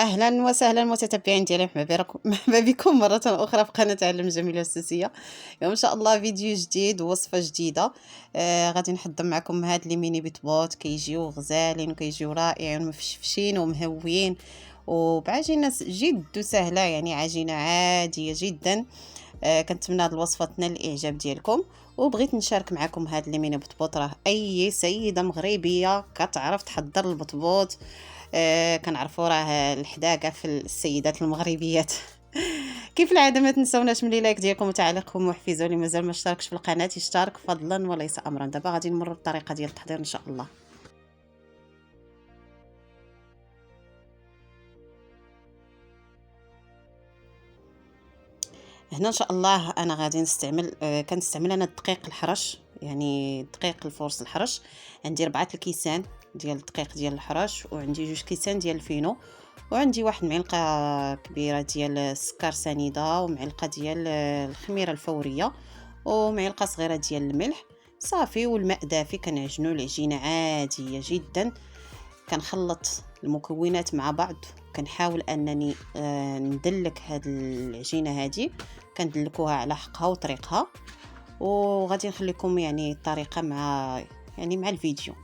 أهلا وسهلا متتبعين ديالي، مرحبا بكم مرة أخرى في قناة علم جميلة السوسية. اليوم إن شاء الله فيديو جديد ووصفة جديدة. غادي نحضر معكم هاد لي ميني بيتبوط، كيجيو غزالين وكيجيو رائعين مفشفشين ومهويين وبعجينة جد سهلة، يعني عجينة عادية جدا. كنتمنى هاد الوصفه تنال الاعجاب ديالكم، وبغيت نشارك معكم هاد لي ميني بطبوط. راه اي سيده مغربيه كتعرف تحضر البطبوط. كنعرفوا راه الحداقه في السيدات المغربيات. كيف العاده ما تنساوناش من لايك ديالكم وتعليقكم وحفيزوا اللي مازال ما اشتركش في القناه يشترك فضلا وليس امرا. دابا غادي نمر بالطريقه ديال التحضير ان شاء الله. هنا ان شاء الله انا غادي نستعمل كنستعمل انا الدقيق الحرش، يعني دقيق الفورس الحرش. عندي 4 الكيسان ديال الدقيق ديال الحرش، وعندي 2 كيسان ديال الفينو، وعندي واحد معلقه كبيره ديال السكر سنيده، ومعلقه ديال الخميره الفوريه، ومعلقه صغيره ديال الملح صافي، والماء دافي. كنعجنوا العجينه عاديه جدا. كنخلط المكونات مع بعض، كنحاول انني ندلك هاد العجينه هادي، كندلكوها على حقها وطريقها. وغادي نخليكم يعني الطريقه مع الفيديو.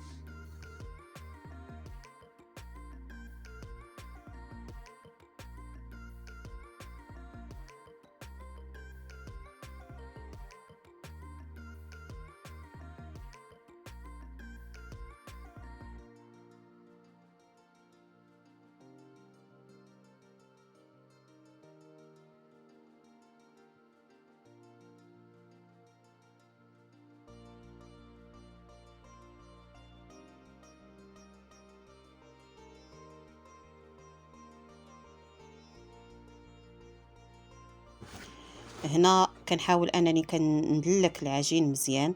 هنا كنحاول انني كندلك العجين مزيان،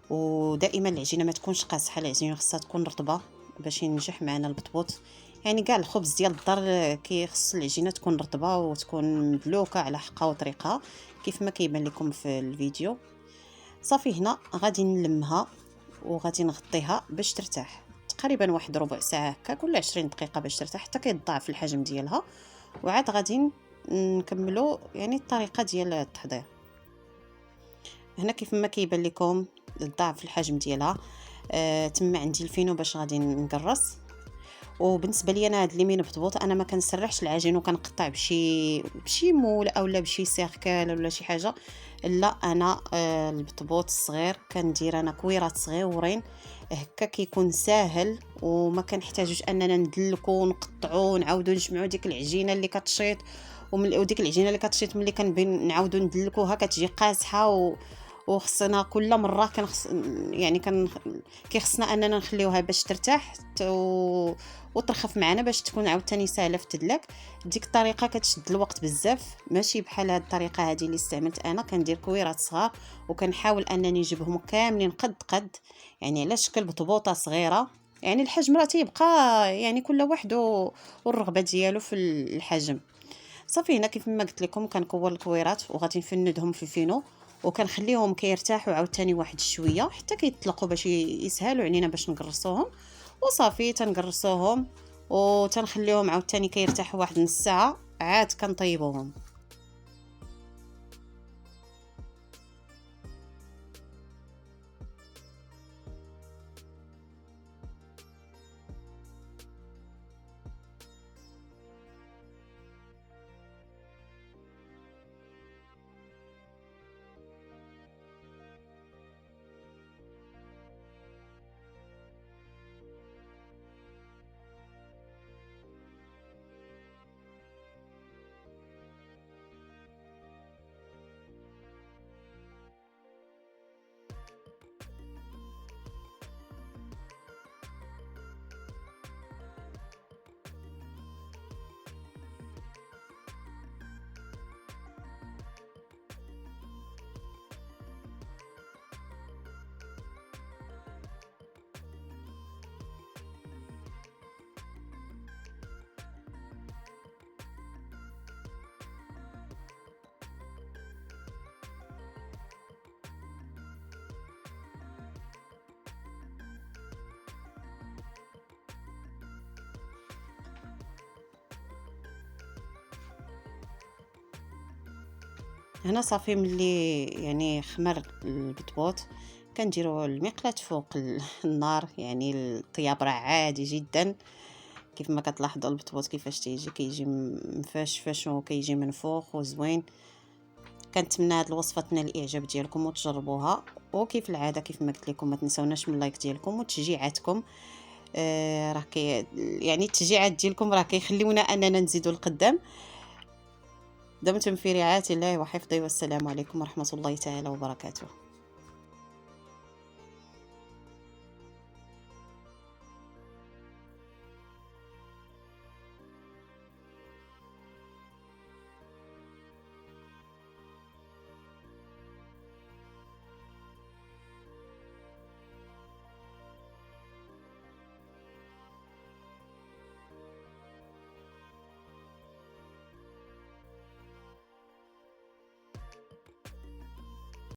ودائما العجينه ما تكونش قاصحه، العجينه خصها تكون رطبه باش ينجح معنا البطبوط. يعني كاع الخبز ديال الدار كيخص العجينه تكون رطبه وتكون مدلوكه على حقها وطريقها كيف ما كيبان لكم في الفيديو. صافي هنا غادي نلمها وغادي نغطيها باش ترتاح تقريبا واحد ربع ساعه هكاك ولا 20 دقيقه باش ترتاح حتى كيتضاعف الحجم ديالها. وعاد غادي نكملوا يعني الطريقه ديال التحضير. هنا كيف ما كيبان لكم ضعف الحجم ديالها. تما عندي الفينو باش غادي نقرص. وبالنسبه لي انا هاد لي مين بطبوط انا ما كنسرحش العجين وكنقطع بشي مول اولا بشي سيركل ولا شي حاجه. لا انا البطبوط الصغير كندير انا كويرات صغيورين هكا كيكون ساهل، وما كنحتاجوش اننا ندلكو ونقطعو ونعاودو نجمعو ديك العجينه اللي كتشيط. وديك العجينه اللي كتشيط ملي نعاودو ندلكوها كتجي قاصحه وخصنا كل مره يعني كيخصنا اننا نخليوها باش ترتاح وترخف معنا باش تكون عاوتاني سهله في التدلاك. ديك الطريقه كتشد الوقت بزاف، ماشي بحال هاد الطريقه هذه اللي استعملت انا. كندير كويرات صغار وكنحاول انني نجيبهم كاملين قد يعني على شكل بطبوطه صغيره. يعني الحجم راه تيبقى يعني كل واحد والرغبه ديالو في الحجم. صافي هنا كيف ما قلت لكم كنكور الكويرات وغادي نفندهم في الفينو، وكنخليهم كيرتاحوا عاوتاني واحد شويه حتى كيطلقوا باش يسهلوا علينا باش نقرصوهم. وصافي تنقرصوهم وتنخليهم عاوتاني كيرتاحوا واحد نص ساعه، عاد كنطيبوهم. هنا صافي ملي يعني خمر البطبوط كنديروا المقلاة فوق النار، يعني الطياب راه عادي جدا. كيف ما كتلاحظوا البطبوط كيفاش كيجي مفشفش وكيجي منفوخ وزوين. كنتمنى هاد الوصفه تنال الاعجاب ديالكم وتجربوها، وكيف العاده كيف ما قلت لكم ما تنسوناش من اللايك ديالكم وتشجيعاتكم. راه يعني التشجيعات ديالكم راه كيخليونا اننا نزيدوا القدام. دمتم في رعايه الله وحفظه، والسلام عليكم ورحمه الله تعالى وبركاته.